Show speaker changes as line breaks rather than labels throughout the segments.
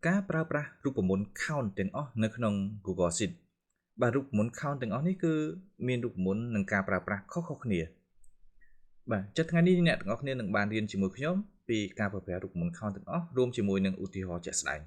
ការប្រើប្រាស់រូបមន្ត count ទាំងអស់នៅក្នុង Google Sheet បាទរូបមន្ត count ទាំងអស់នេះគឺមានរូបមន្តនិងការប្រើប្រាស់ខុសៗគ្នាបាទចុះថ្ងៃនេះអ្នកទាំងអស់គ្នានឹងបានរៀនជាមួយខ្ញុំពីការប្រើប្រាស់រូបមន្ត count ទាំងអស់រួមជាមួយនឹងឧទាហរណ៍ជាក់ស្ដែង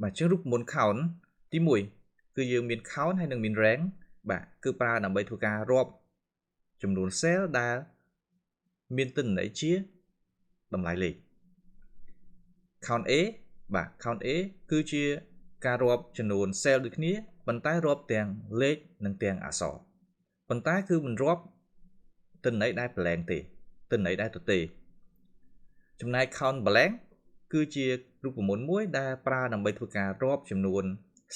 បាទចឹងរូបមន្ត count ទី1គឺយើងមាន count ហើយនឹងមាន rank បាទគឺប្រើដើម្បីធ្វើការរាប់ចំនួន cell ដែលមានទិន្នន័យជាតម្លៃលេខ count A បាទ count A គឺជាការរាប់ចំនួន cell ដូចគ្នាប៉ុន្តែរាប់ទាំងលេខនិងទាំងអក្សរប៉ុន្តែគឺមិនរាប់ទិន្នន័យដែល blank ទេទិន្នន័យដែលទទេចំណែក count blank គឺជារូបមន្តមួយដែលប្រើដើម្បីធ្វើការរាប់ចំនួន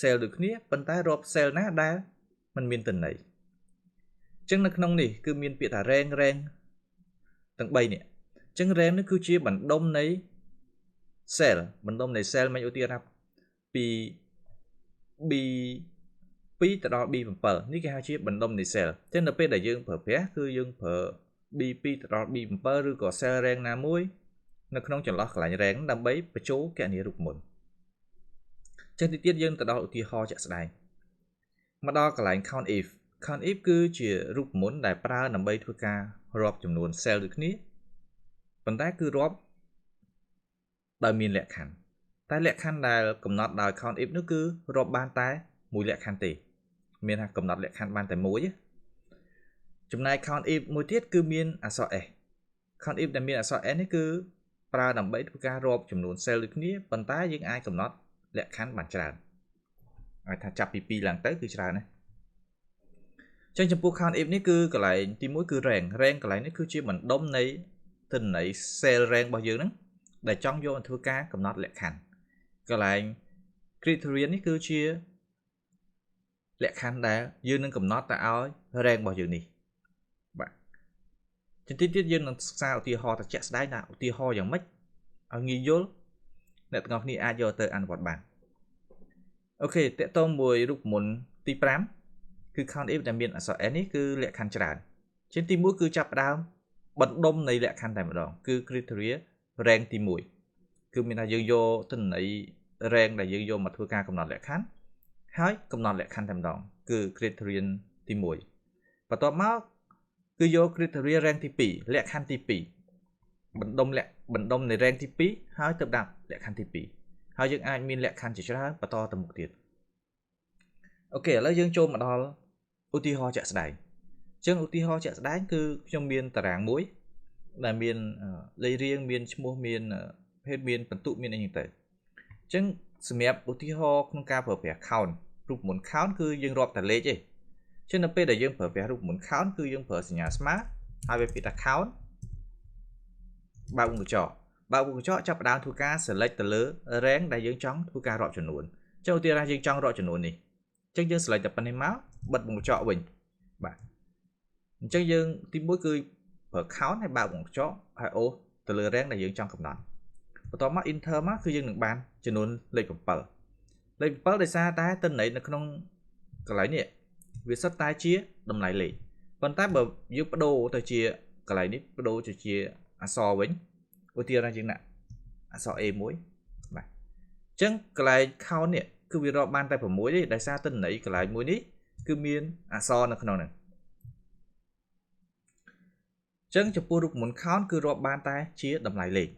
cell ដូចគ្នាប៉ុន្តែរាប់ cell ណាដែលមិនមានទិន្នន័យអញ្ចឹងនៅក្នុងនេះគឺមានពាក្យថា rank ទាំង3នេះអញ្ចឹង rank នេះគឺជាបណ្ដុំនៃ cell បណ្ដុំនៃ cell មិនឧទាហរណ៍ពី B2 ទៅដល់ B7 នេះគេហៅជាបណ្ដុំនៃ cell អញ្ចឹងនៅពេលដែលយើងប្រើប្រាស់គឺយើងប្រើ B2 ទៅដល់ B7 ឬក៏ cell rank ណាមួយនៅក្នុងចន្លោះកន្លែង rank ដើម្បីបញ្ចូលគណនារូបមន្តចឹងទីទៀតយើងទៅដល់ឧទាហរណ៍ជាក់ស្ដែងមកដល់កន្លែង count if គឺជារូបមន្តដែលប្រើដើម្បីធ្វើការរាប់ចំនួន cell ដូចគ្នាប៉ុន្តែគឺរាប់ដោយមានលក្ខខណ្ឌតែលក្ខខណ្ឌដែលកំណត់ដោយ count if នោះគឺរាប់បានតែមួយលក្ខខណ្ឌទេមានថាកំណត់លក្ខខណ្ឌបានតែមួយចំណែក count if មួយទៀតគឺមានអក្សរ s count if ដែលមានអក្សរ s នេះគឺប្រើដើម្បីធ្វើការរាប់ចំនួន cell ដូចគ្នាប៉ុន្តែយើងអាចកំណត់លក្ខខណ្ឌបានច្រើនអាចថាចាប់ពី2ឡើងទៅគឺច្រើនណាស់ចឹងចំពោះ count if នេះគឺកន្លែងទី1គឺ rank កន្លែងនេះគឺជាបណ្ដុំនៃទិន្នន័យ cell rank របស់យើងហ្នឹងដែលចង់យកមកធ្វើការកំណត់លក្ខខណ្ឌកន្លែង criterion នេះគឺជាលក្ខខណ្ឌដែលយើងនឹងកំណត់ទៅឲ្យ rank របស់យើងនេះបាទជាទីទៀតយើងនឹងសិក្សាឧទាហរណ៍ទៅជាក់ស្ដែងថាឧទាហរណ៍យ៉ាងម៉េចឲ្យងាយយល់អ្នកទាំងអស់គ្នាអាចយកទៅអនុវត្តបានអូខេតកតងមួយរូបមន្តទី5គឺ count if ដែលមានអក្សរ s នេះគឺលក្ខខណ្ឌច្រើនជាទី1គឺចាប់ផ្ដើមបណ្ដុំនៃលក្ខខណ្ឌតែម្ដងគឺ criteria rank ទី1គឺមានថាយើងយកទិន្នន័យ rank ដែលយើងយកមកធ្វើការកំណត់លក្ខខណ្ឌហើយកំណត់លក្ខខណ្ឌតែម្ដងគឺ criterion ទី1បន្ទាប់មកគឺយក criteria rank ទី2លក្ខខណ្ឌទី2បណ្ដុំនៃ rank ទី2ហើយទៅដាក់លក្ខខណ្ឌទី2ហើយយើងអាចមានលក្ខខណ្ឌជាច្រើនបន្តទៅមុខទៀតអូខេឥឡូវយើងចូលមកដល់ឧទាហរណ៍ជាក់ស្ដែងអញ្ចឹងឧទាហរណ៍ជាក់ស្ដែងគឺខ្ញុំមានតារាងមួយដែលមានលេខរៀងមានឈ្មោះមានភេទមានបន្ទុកមានអីហ្នឹងទៅអញ្ចឹងសម្រាប់ឧទាហរណ៍ក្នុងការប្រើប្រាស់ count រូបមន្ត count គឺយើងរាប់តែលេខទេអញ្ចឹងនៅពេលដែលយើងប្រើប្រាស់រូបមន្ត count គឺយើងប្រើសញ្ញាស្មើហើយវាពាក្យថា count បើកវងកញ្ចក់ចាប់ផ្ដើមធ្វើការ select ទៅលើ rank ដែលយើងចង់ធ្វើការរាប់ចំនួនអញ្ចឹងឧទាហរណ៍យើងចង់រាប់ចំនួននេះអញ្ចឹងយើង select តែប៉ុណ្្នេះមកបិទវងកញ្ចក់វិញបាទអញ្ចឹងយើងទី1គឺប្រើ count ហើយបើកវងកញ្ចក់ហើយអូសទៅលើ rank ដែលយើងចង់កំណត់បន្ទាប់មក enter មកគឺយើងនឹងបានចំនួនលេខ7ដោយសារតែទិន្នន័យនៅក្នុងកន្លែងនេះវាសុទ្ធតែជាតម្លៃលេខប៉ុន្តែបើយើងបដូរទៅជាកន្លែងនេះបដូរទៅជាអក្សរវិញឧទាហរណ៍យើងដាក់អក្សរ A1 បាទអញ្ចឹងកន្លែង count នេះគឺវារាប់បានតែ6ទេដោយសារទិន្នន័យកន្លែងមួយនេះគឺមានអក្សរនៅក្នុងហ្នឹងអញ្ចឹងចំពោះរូបមន្ត count គឺរាប់បានតែជាតម្លៃលេខ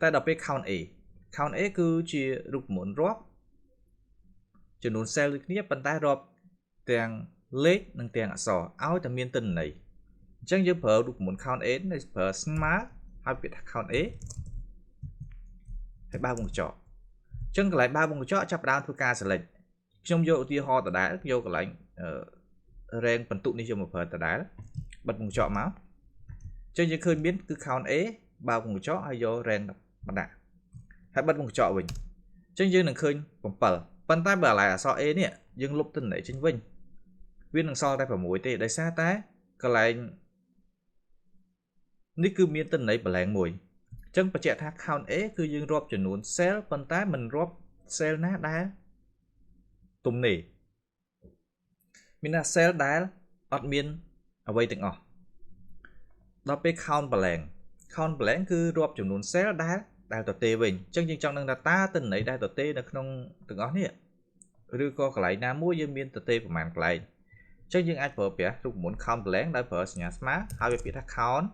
តែដល់ពេល count A គឺជារូបមន្តរាប់ចំនួន cell ដូចគ្នាប៉ុន្តែរាប់ទាំងលេខនិងទាំងអក្សរឲ្យតែមានទិន្នន័យអញ្ចឹងយើងប្រើរូបមន្ត count A នេះប្រើស្មើហើយពាក្យថា count A ហើយបើកវងកញ្ចក់អញ្ចឹងកន្លែងបើកវងកញ្ចក់ចាប់ផ្ដើមធ្វើការ select ខ្ញុំយកឧទាហរណ៍ដដែលយកកន្លែង rank បន្ទុកនេះយកមកប្រើដដែលបិទវងកញ្ចក់មកអញ្ចឹងយើងឃើញមានគឺ count A បើកវងកញ្ចក់ហើយយក rank មកដាក់ហើយបិទវងកញ្ចក់វិញអញ្ចឹងយើងនឹងឃើញ7ប៉ុន្តែបើកន្លែងអក្សរ A នេះយើងលុបទិន្នន័យចេញវិញវានឹងសល់តែ6ទេដោយសារតែកន្លែងនេះគឺមានទិន្នន័យ blank មួយអញ្ចឹងបញ្ជាក់ថា count A គឺយើងរាប់ចំនួន cell ប៉ុន្តែមិនរាប់ cell ណាដែលទំនេរមានថា cell ដែលអត់មានអ្វីទាំងអស់ដល់ពេល count blank គឺរាប់ចំនួន cell ដែល ដែលតទេវិញអញ្ចឹងយើងចង់ដឹងថាតើទិន្នន័យដែលតទេនៅក្នុងទាំងអស់នេះឬក៏កន្លែងណាមួយយើងមានតទេប្រមាណកន្លែងអញ្ចឹងយើងអាចប្រើប្រាស់រូបមន្ត count blank ដោយប្រើសញ្ញាស្មើហើយវាពាក្យថា count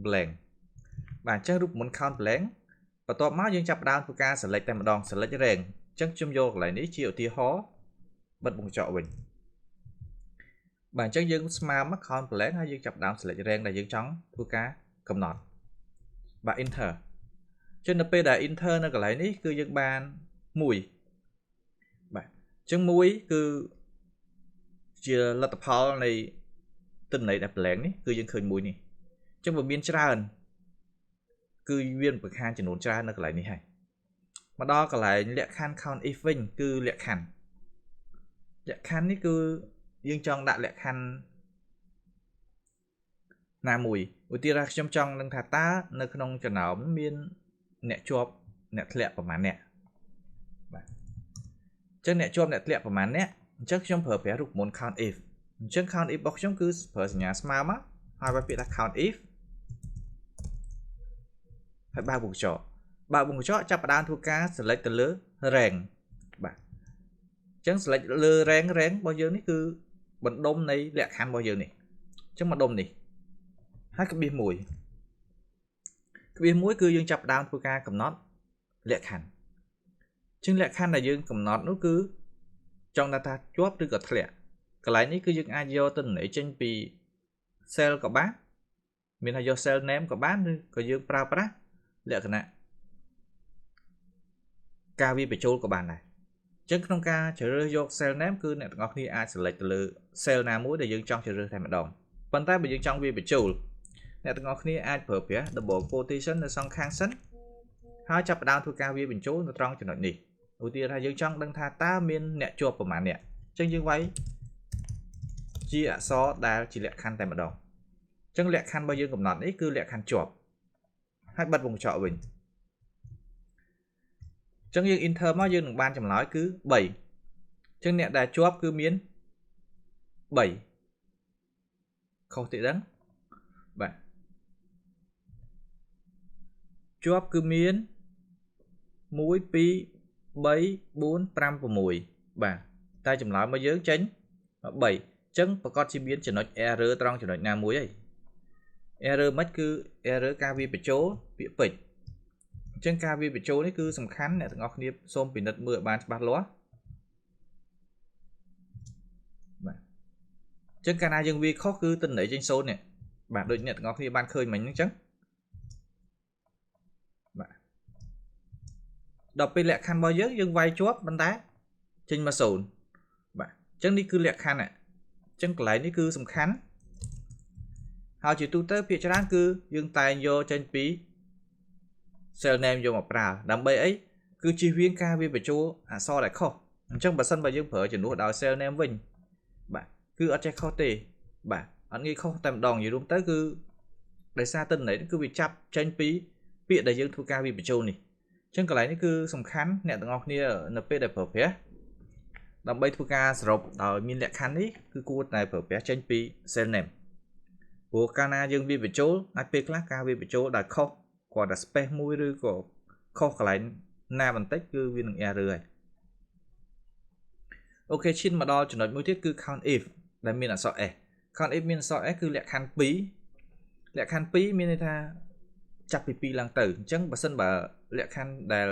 blank បាទអញ្ចឹងរូបមន្ត count blank បន្ទាប់មកយើងចាប់ផ្ដើមធ្វើការ select តែម្ដង select rank អញ្ចឹងខ្ញុំយកកន្លែងនេះជាឧទាហរណ៍បិទបង្កក់វិញបាទអញ្ចឹងយើងស្មើមក count blank ហើយយើងចាប់ផ្ដើម select rank ដែលយើងចង់ធ្វើការកំណត់បាទ enter អញ្ចឹងនៅពេលដែល enter នៅកន្លែងនេះគឺយើងបាន1បាទអញ្ចឹង1គឺជាលទ្ធផលនៃទិន្នន័យដែល blank នេះគឺយើងឃើញ1នេះអញ្ចឹងបើមានច្រើនគឺវាបង្ហាញចំនួនច្រើននៅកន្លែងនេះហើយមកដល់កន្លែងលក្ខខណ្ឌ count if វិញគឺលក្ខខណ្ឌនេះគឺយើងចង់ដាក់លក្ខខណ្ឌណាមួយឧទាហរណ៍ខ្ញុំចង់នឹងថាតើនៅក្នុងចំណោមមានអ្នកជាប់អ្នកធ្លាក់ប្រមាណអ្នកបាទអញ្ចឹងអ្នកជាប់អ្នកធ្លាក់ប្រមាណអ្នកអញ្ចឹងខ្ញុំប្រើប្រាស់រូបមន្ត count if អញ្ចឹង count if របស់ខ្ញុំគឺប្រើសញ្ញាស្មើមកហើយវាពាក្យថា count if ហើយបើកវងកញ្ចក់ចាប់ផ្ដើមធ្វើការ select ទៅលើ rank បាទអញ្ចឹង select លើ rank របស់យើងនេះគឺបណ្ដុំនៃលក្ខខណ្ឌរបស់យើងនេះអញ្ចឹងបណ្ដុំនេះហើយក្បៀស1គឺយើងចាប់ផ្ដើមធ្វើការកំណត់លក្ខខណ្ឌអញ្ចឹងលក្ខខណ្ឌដែលយើងកំណត់នោះគឺចង់ថាជាប់ឬក៏ធ្លាក់កន្លែងនេះគឺយើងអាចយកទិន្នន័យចេញពី cell ក៏បានមានថាយក cell name ក៏បានឬក៏យើងប្រើប្រាស់លក្ខណៈការវាបញ្ចូលក៏បានដែរអញ្ចឹងក្នុងការជ្រើសរើសយក cell name គឺអ្នកទាំងអស់គ្នាអាច select ទៅលើ cell ណាមួយដែលយើងចង់ជ្រើសរើសតែម្ដងប៉ុន្តែបើយើងចង់វាបញ្ចូលអ្នកទាំងអស់គ្នាអាចប្រើប្រាស់ double quotation នៅសងខាងសិនហើយចាប់ផ្ដើមធ្វើការវាបញ្ចូលនៅត្រង់ចំណុចនេះឧទាហរណ៍ថាយើងចង់ដឹងថាតើមានអ្នកជាប់ប្រមាណអ្នកអញ្ចឹងយើងវាយជាអក្សរដែលជាលក្ខខណ្ឌតែម្ដងអញ្ចឹងលក្ខខណ្ឌរបស់យើងកំណត់នេះគឺលក្ខខណ្ឌជាប់ហើយបិទវងកញ្ចក់វិញអញ្ចឹងយើង enter មកយើងនឹងបានចម្លើយគឺ3អញ្ចឹងអ្នកដែលជាប់គឺមាន3ខុសទេដឹងបាទជាប់គឺមាន1 2 3 4 5 6បាទតែចម្លើយមកយើងចេញ3អញ្ចឹងប្រកាសជាមានចំណុច error ត្រង់ចំណុចណាមួយហើយ error មិនគឺ error ការវាបញ្ចូលពាក្យពេចន៍អញ្ចឹងការវាបញ្ចូលនេះគឺសំខាន់អ្នកទាំងអស់គ្នាសូមពិនិត្យមើលឲ្យបានច្បាស់លាស់បាទអញ្ចឹងកាលណាយើងវាខុសគឺទិន្នន័យចេញ0នេះបាទដូចអ្នកទាំងអស់គ្នាបានឃើញមិញអញ្ចឹងបាទដល់ពេលលក្ខខណ្ឌរបស់យើងវាយជាប់ប៉ុន្តែចេញមក0បាទអញ្ចឹងនេះគឺលក្ខខណ្ឌអញ្ចឹងកន្លែងនេះគឺសំខាន់ហើយជាទូទៅភាគច្រើនគឺយើងតែងយកចេញពី cell name យកមកប្រើដើម្បីអីគឺជៀសវាងការវាបញ្ចូលអក្សរដែលខុសអញ្ចឹងបើសិនបើយើងប្រើជំនួសដោយ cell name វិញបាទគឺអត់ចេះខុសទេបាទអត់ងាយខុសតែម្ដងនិយាយរួមទៅគឺដោយសារទិន្នន័យគឺវាចាប់ចេញពីពាក្យដែលយើងធ្វើការវាបញ្ចូលនេះអញ្ចឹងកន្លែងនេះគឺសំខាន់អ្នកទាំងអស់គ្នានៅពេលដែលប្រើប្រាស់ដើម្បីធ្វើការសរុបដោយមានលក្ខខណ្ឌនេះគឺគួរតែប្រើប្រាស់ចេញពី cell name ព្រោះកាលណាយើងវាបញ្ចូលអាចពេលខ្លះការវាបញ្ចូលដោយខុសគាត់តែ space មួយឬក៏ខុសកន្លែងណាបន្តិចគឺវានឹង error ហើយអូខេឈានមកដល់ចំណុចមួយទៀតគឺ count if ដែលមានអក្សរ s count if មានអក្សរ s គឺលក្ខខណ្ឌ2លក្ខខណ្ឌ2មានន័យថាចាប់ពី2ឡើងទៅអញ្ចឹងបើសិនបើលក្ខខណ្ឌដែល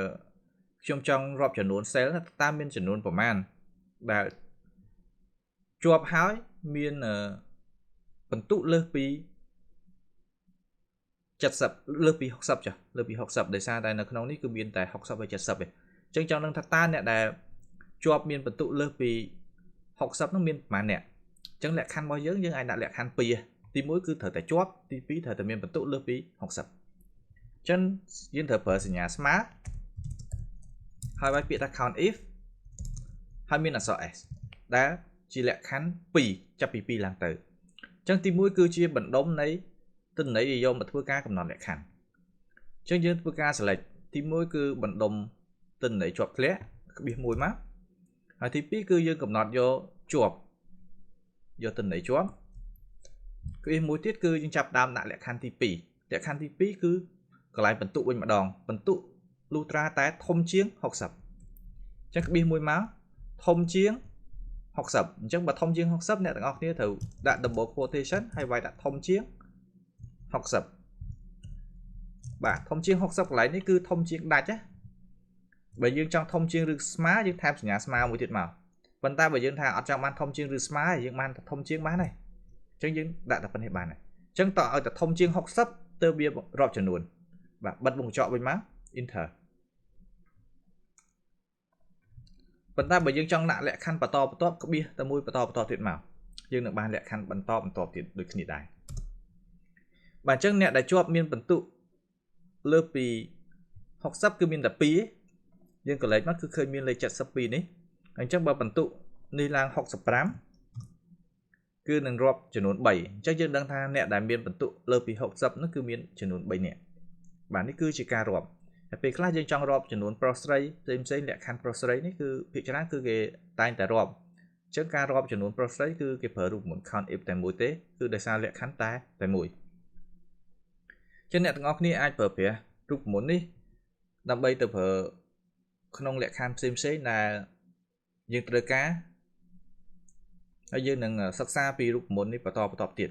ខ្ញុំចង់រាប់ចំនួន cell តើមានចំនួនប្រមាណដែលជាប់ហើយមានបន្ទុកលើសពី70លើសពី60ចាស់លើសពី60ដោយសារតែនៅក្នុងនេះគឺមានតែ60ហើយ70ទេអញ្ចឹងចង់ដឹងថាតើអ្នកដែលជាប់មានបន្ទុកលើសពី60នោះមានប្រមាណអ្នកអញ្ចឹងលក្ខខណ្ឌរបស់យើងអាចដាក់លក្ខខណ្ឌ2ទី1គឺត្រូវតែជាប់ទី2ត្រូវតែមានបន្ទុកលើសពី60អញ្ចឹងយើងត្រូវប្រើសញ្ញាស្មើហើយវាពាក្យថា count if ហើយមានអក្សរ s ដែលជាលក្ខខណ្ឌ2ចាប់ពី2ឡើងទៅអញ្ចឹងទី1គឺជាបណ្ដុំនៃទិន្នន័យដែលយកមកធ្វើការកំណត់លក្ខខណ្ឌអញ្ចឹងយើងធ្វើការ select ទី1គឺបណ្ដុំទិន្នន័យជាប់ធ្លាក់ក្បៀស1មកហើយទី2គឺយើងកំណត់យកជាប់យកទិន្នន័យជាប់ក្បៀសមួយទៀតគឺយើងចាប់ដើមដាក់លក្ខខណ្ឌទី2លក្ខខណ្ឌទី2គឺ កន្លែងបន្ទុកវិញម្ដងបន្ទុក Lutra តែធំជាង 60 អញ្ចឹងក្បៀសមួយមកធំជាង 60 អញ្ចឹងបើធំជាង 60 អ្នកទាំងអស់គ្នាត្រូវដាក់ double quotation ហើយវាយដាក់ធំជាង 60 បាទធំជាង 60 កន្លែងនេះគឺធំជាងដាច់ណាបើយើងចង់ធំជាងឬស្មើយើងថែមសញ្ញាស្មើមួយទៀតមកប៉ុន្តែបើយើងថាអត់ចង់បានធំជាងឬស្មើយើងបានតែធំជាងបានហើយអញ្ចឹងយើងដាក់តែប៉ុណ្្នេះបានហើយអញ្ចឹងតើឲ្យតែធំជាង 60 ទៅវារាប់ចំនួនបាទបិទវងកញ្ចក់វិញមក enter ប៉ុន្តែបើយើងចង់ដាក់លក្ខខណ្ឌបន្តបន្ទាប់ក្បៀសតែមួយបន្តទៀតមកយើងនឹងបានលក្ខខណ្ឌបន្តទៀតដូចគ្នាដែរបាទអញ្ចឹងអ្នកដែលជាប់មានបន្ទុកលើសពី 60 គឺមានតែ2យើងកលេចមកគឺឃើញមានលេខ 72 នេះអញ្ចឹងបើបន្ទុកនេះឡើង 65 គឺនឹងរាប់ចំនួន3អញ្ចឹងយើងដឹងថាអ្នកដែលមានបន្ទុកលើសពី 60 នោះគឺមានចំនួន3នាក់បាទនេះគឺជាការរាប់តែពេលខ្លះយើងចង់រាប់ចំនួនប្រុសស្រីផ្សេងលក្ខខណ្ឌប្រុសស្រីនេះគឺភាគច្រើនគឺគេតែងតែរាប់អញ្ចឹងការរាប់ចំនួនប្រុសស្រីគឺគេប្រើរូបមន្ត count if តែមួយទេគឺដោយសារលក្ខខណ្ឌតែមួយចឹងអ្នកទាំងអស់គ្នាអាចប្រើប្រាស់រូបមន្តនេះដើម្បីទៅប្រើក្នុងលក្ខខណ្ឌផ្សេងដែលយើងត្រូវការហើយយើងនឹងសិក្សាពីរូបមន្តនេះបន្តទៀត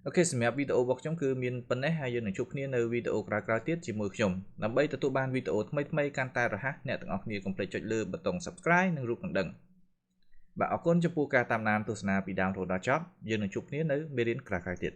អូខេសម្រាប់វីដេអូរបស់ខ្ញុំគឺមានប៉ុណ្ណេះហើយយើងនឹងជួបគ្នានៅវីដេអូក្រោយៗទៀតជាមួយខ្ញុំដើម្បីទទួលបានវីដេអូថ្មីៗកាន់តែរហ័សអ្នកទាំងអស់គ្នាកុំភ្លេចចុចលើប៊ូតុង Subscribe និងរូបកណ្ដឹងបាទអរគុណចំពោះការតាមដានទស្សនាពីដើមរហូតដល់ចប់យើងនឹងជួបគ្នានៅមេរៀនក្រោយៗទៀត